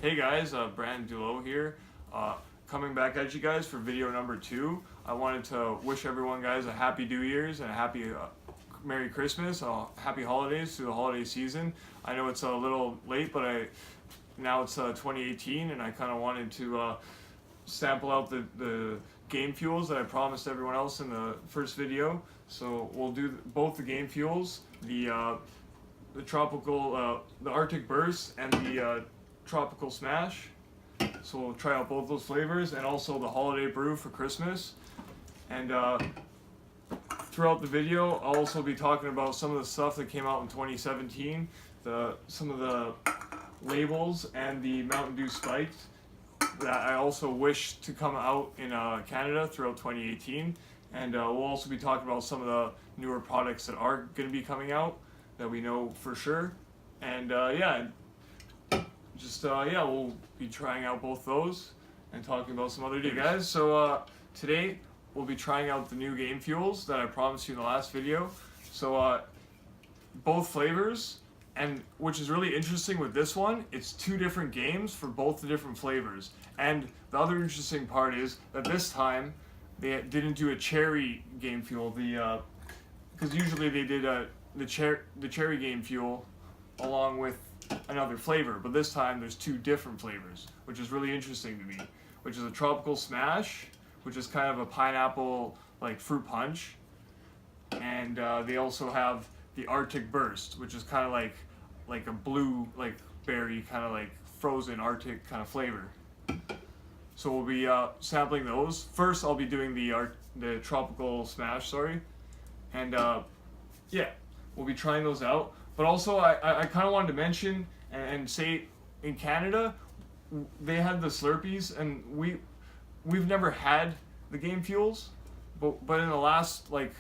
Hey guys, Branden Dewleau here, coming back at you guys for video number 2. I wanted to wish everyone guys a happy New Year's and a happy Merry Christmas, happy holidays through the holiday season. I know it's a little late, but now it's 2018 and I kind of wanted to sample out the game fuels that I promised everyone else in the first video. So we'll do both the game fuels, the tropical, the Arctic Burst and the Tropical Smash. So we'll try out both those flavors, and also the Holiday Brew for Christmas. And throughout the video, I'll also be talking about some of the stuff that came out in 2017, some of the labels and the Mountain Dew Spikes that I also wish to come out in Canada throughout 2018. And we'll also be talking about some of the newer products that are going to be coming out that we know for sure. And yeah, we'll be trying out both those and talking about some other guys. So today we'll be trying out the new game fuels that I promised you in the last video. So both flavors, and which is really interesting with this one, it's 2 different games for both the different flavors. And the other interesting part is that this time they didn't do a cherry game fuel, because usually they did the cherry game fuel along with another flavor, but this time there's 2 different flavors, which is really interesting to me, which is a Tropical Smash, which is kind of a pineapple like fruit punch, and they also have the Arctic Burst, which is kind of like a blue like berry kind of like frozen Arctic kind of flavor. So we'll be sampling those. First I'll be doing the Tropical Smash, and yeah, we'll be trying those out. But also I kind of wanted to mention and say, in Canada they had the Slurpees, and we've never had the game fuels, but in the last like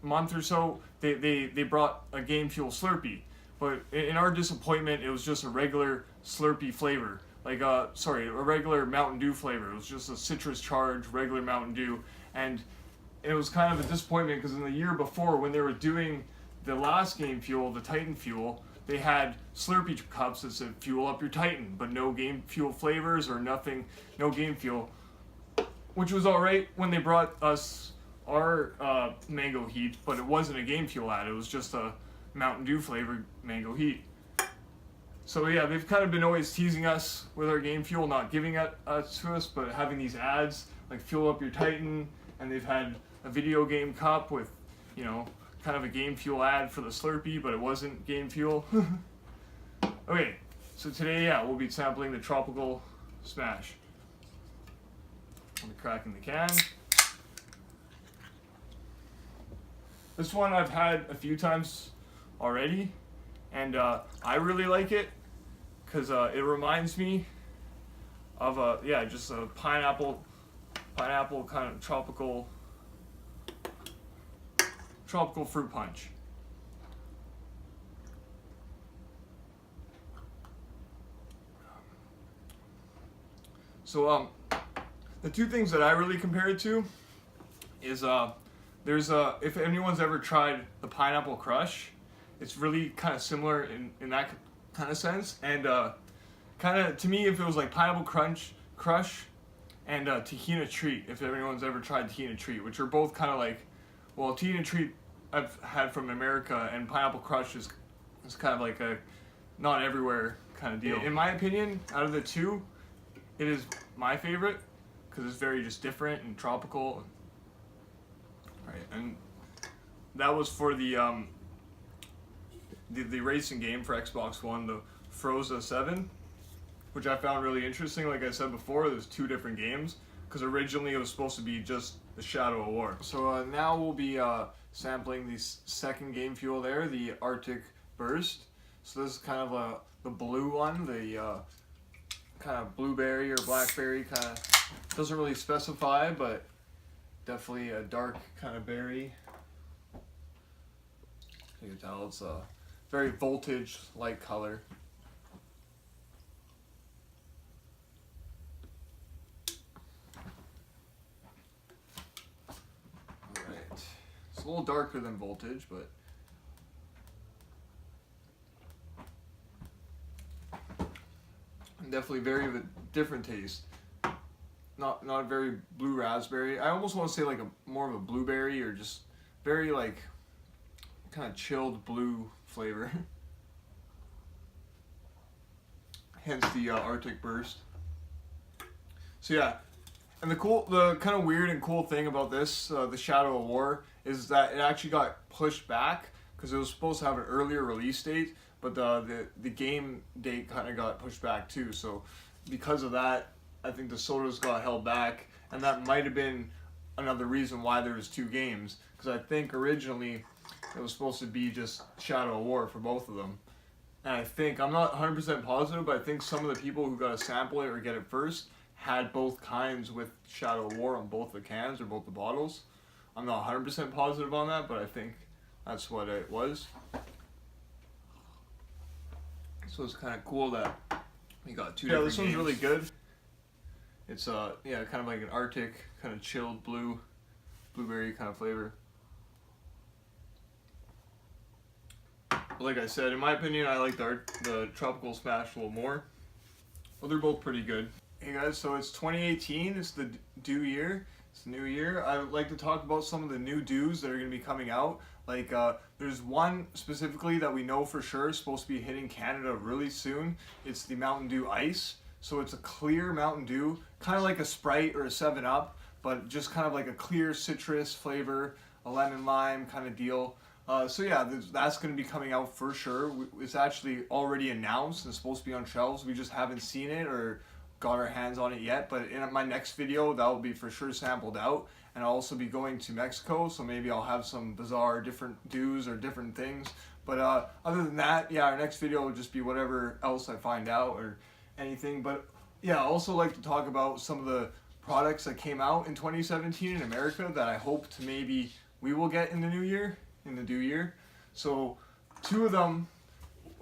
month or so they brought a game fuel Slurpee. But in our disappointment, it was just a regular Slurpee flavor, like a regular Mountain Dew flavor. It was just a citrus charged regular Mountain Dew, and it was kind of a disappointment because in the year before, when they were doing the last game fuel, the Titan Fuel, they had Slurpee cups that said "Fuel up your Titan," but no game fuel flavors or nothing, no game fuel, which was alright when they brought us our Mango Heat, but it wasn't a game fuel ad, it was just a Mountain Dew flavored Mango Heat. So yeah, they've kind of been always teasing us with our game fuel, not giving it to us, but having these ads like "Fuel up your Titan," and they've had a video game cup with, you know, kind of a game fuel ad for the Slurpee, but it wasn't game fuel. Okay, so today, yeah, we'll be sampling the Tropical Smash. I'll be cracking the can. This one I've had a few times already, and I really like it because it reminds me of just a pineapple kind of tropical fruit punch. So the 2 things that I really compare it to is there's if anyone's ever tried the Pineapple Crush, it's really kind of similar in that kind of sense, and kind of to me, if it was like Pineapple Crush and Tahina Treat, if anyone's ever tried Tahina Treat, which are both kind of like, well, Tahina Treat I've had from America, and Pineapple Crush is kind of like a not everywhere kind of deal. In my opinion, out of the 2, it is my favorite because it's very just different and tropical. Right, and that was for the racing game for Xbox One, the Forza 7, which I found really interesting. Like I said before, there's 2 different games because originally it was supposed to be just the Shadow of War. So now we'll be sampling the second game fuel there, the Arctic Burst. So this is kind of the blue one, the kind of blueberry or blackberry kind of, doesn't really specify, but definitely a dark kind of berry. You can tell it's a very voltage light color. Alright, it's a little darker than voltage, but Definitely very of a different taste. Not a very blue raspberry. I almost want to say like a more of a blueberry, or just very like kind of chilled blue flavor. Hence the Arctic Burst. So yeah, and the kind of weird and cool thing about this, the Shadow of War, is that it actually got pushed back because it was supposed to have an earlier release date, but the game date kind of got pushed back too. So because of that, I think the sodas got held back, and that might have been another reason why there was 2 games, because I think originally it was supposed to be just Shadow of War for both of them. And I think, I'm not 100% positive, but I think some of the people who got to sample it or get it first had both kinds with Shadow of War on both the cans or both the bottles. I'm not 100% positive on that, but I think that's what it was. So it's kind of cool that we got 2 different games. Yeah, this one's really good. It's yeah, kind of like an Arctic, kind of chilled blueberry kind of flavor. But like I said, in my opinion, I like the Tropical Smash a little more. Well, they're both pretty good. Hey guys, so it's 2018. It's the Dew year. It's a new year. I would like to talk about some of the new Dews that are going to be coming out. Like, there's one specifically that we know for sure is supposed to be hitting Canada really soon. It's the Mountain Dew Ice. So it's a clear Mountain Dew, kind of like a Sprite or a 7-Up, but just kind of like a clear citrus flavor, a lemon lime kind of deal. So yeah, that's going to be coming out for sure. It's actually already announced and it's supposed to be on shelves. We just haven't seen it or got our hands on it yet, but in my next video that will be for sure sampled out. And I'll also be going to Mexico, so maybe I'll have some bizarre different Dews or different things. But other than that, yeah, our next video will just be whatever else I find out or anything. But yeah, I also like to talk about some of the products that came out in 2017 in America that I hope to maybe we will get in the new year, in the Dew year. So 2 of them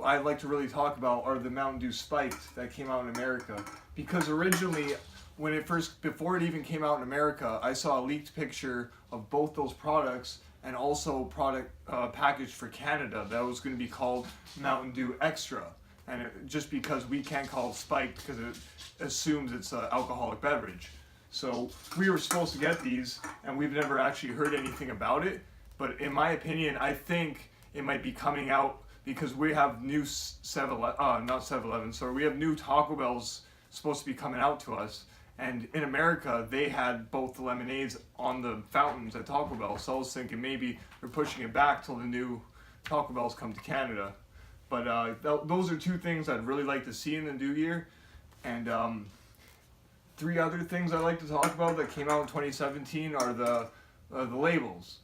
I'd like to really talk about are the Mountain Dew Spiked that came out in America. Because originally, before it even came out in America, I saw a leaked picture of both those products and also product packaged for Canada that was going to be called Mountain Dew Extra. And just because we can't call it Spiked because it assumes it's an alcoholic beverage. So we were supposed to get these, and we've never actually heard anything about it. But in my opinion, I think it might be coming out because we have new not 7-Eleven, sorry, we have new Taco Bells supposed to be coming out to us. And in America, they had both the lemonades on the fountains at Taco Bell. So I was thinking maybe they're pushing it back till the new Taco Bells come to Canada. But those are 2 things I'd really like to see in the Dew year. And 3 other things I'd like to talk about that came out in 2017 are the labels.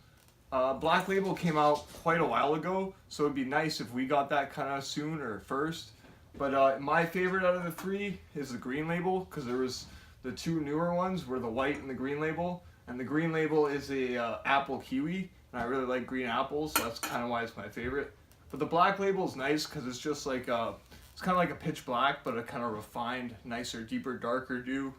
Black Label came out quite a while ago, so it'd be nice if we got that kind of soon or first. But my favorite out of the 3 is the Green Label, because there was the 2 newer ones were the white and the Green Label. And the Green Label is a apple kiwi, and I really like green apples, so that's kind of why it's my favorite. But the Black Label is nice because it's just like it's kind of like a pitch black, but a kind of refined, nicer, deeper, darker Dew.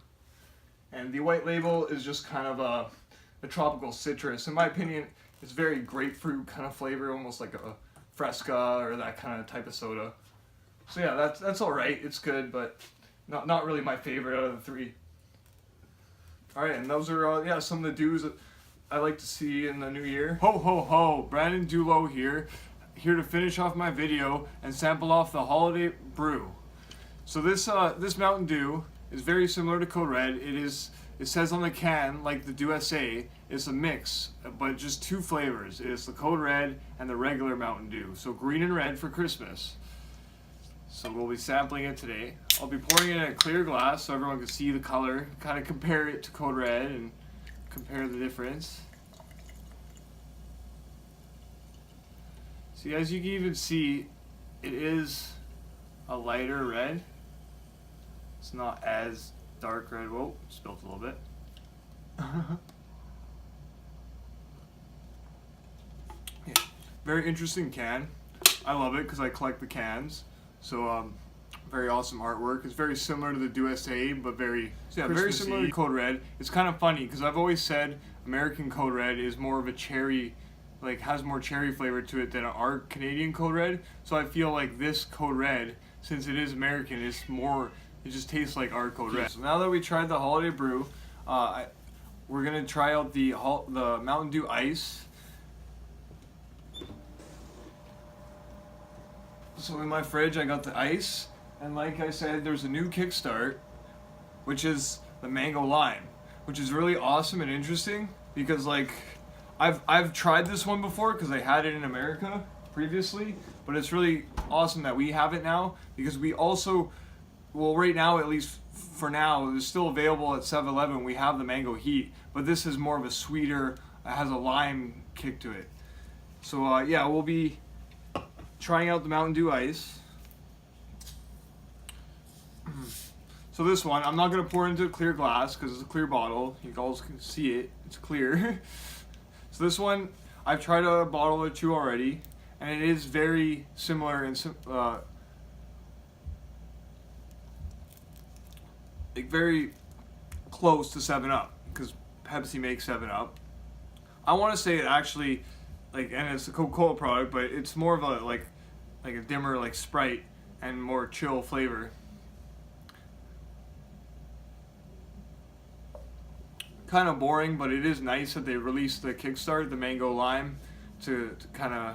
And the White Label is just kind of a tropical citrus. In my opinion, it's very grapefruit kind of flavor, almost like a Fresca or that kind of type of soda. So yeah, that's all right. It's good, but not really my favorite out of the 3. All right, and those are yeah, some of the Dews that I like to see in the new year. Ho ho ho! Branden Dewleau here to finish off my video and sample off the Holiday Brew. So this Mountain Dew is very similar to Code Red. It says on the can, like the Dew SA, it's a mix, but just 2 flavors. It's the Code Red and the regular Mountain Dew. So green and red for Christmas. So we'll be sampling it today. I'll be pouring it in a clear glass so everyone can see the color, kind of compare it to Code Red and compare the difference. See, as you can even see, it is a lighter red. It's not as dark red. Whoa, spilled a little bit. Yeah. Very interesting can. I love it because I collect the cans. So very awesome artwork. It's very similar to the Dew SA, but very very similar to Code Red. It's kind of funny because I've always said American Code Red is more of a cherry, like has more cherry flavor to it than our Canadian Code Red. So I feel like this Code Red, since it is American, is more It just tastes like our Code Red. So now that we tried the Holiday Brew, we're gonna try out the Mountain Dew Ice. So in my fridge I got the ice, and like I said, there's a new Kickstart, which is the mango lime, which is really awesome and interesting because like I've tried this one before because I had it in America previously, but it's really awesome that we have it now because we also, well, right now, at least for now, it's still available at 7-Eleven. We have the mango heat, but this is more of a sweeter, has a lime kick to it. So yeah, we'll be trying out the Mountain Dew Ice. So this one, I'm not going to pour into a clear glass because it's a clear bottle. You guys can see it. It's clear. So this one, I've tried a bottle or two already, and it is very similar and like very close to 7-Up because Pepsi makes 7-Up. I want to say it actually, like, and it's a Coca-Cola product, but it's more of a like a dimmer like Sprite and more chill flavor. Kind of boring, but it is nice that they released the Kickstart, the mango lime, to kind of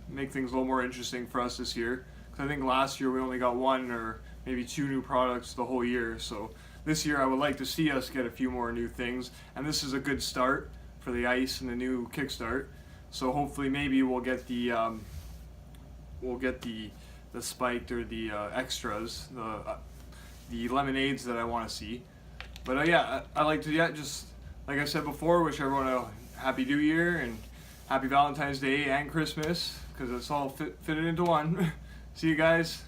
make things a little more interesting for us this year. Because I think last year we only got one or maybe two new products the whole year. So this year I would like to see us get a few more new things, and this is a good start for the ice and the new Kickstart. So hopefully maybe we'll get the spiked or the extras, the lemonades that I want to see. But yeah, I like to, just like I said before, wish everyone a happy New Year and happy Valentine's Day and Christmas, because it's all fitted into one. See you guys.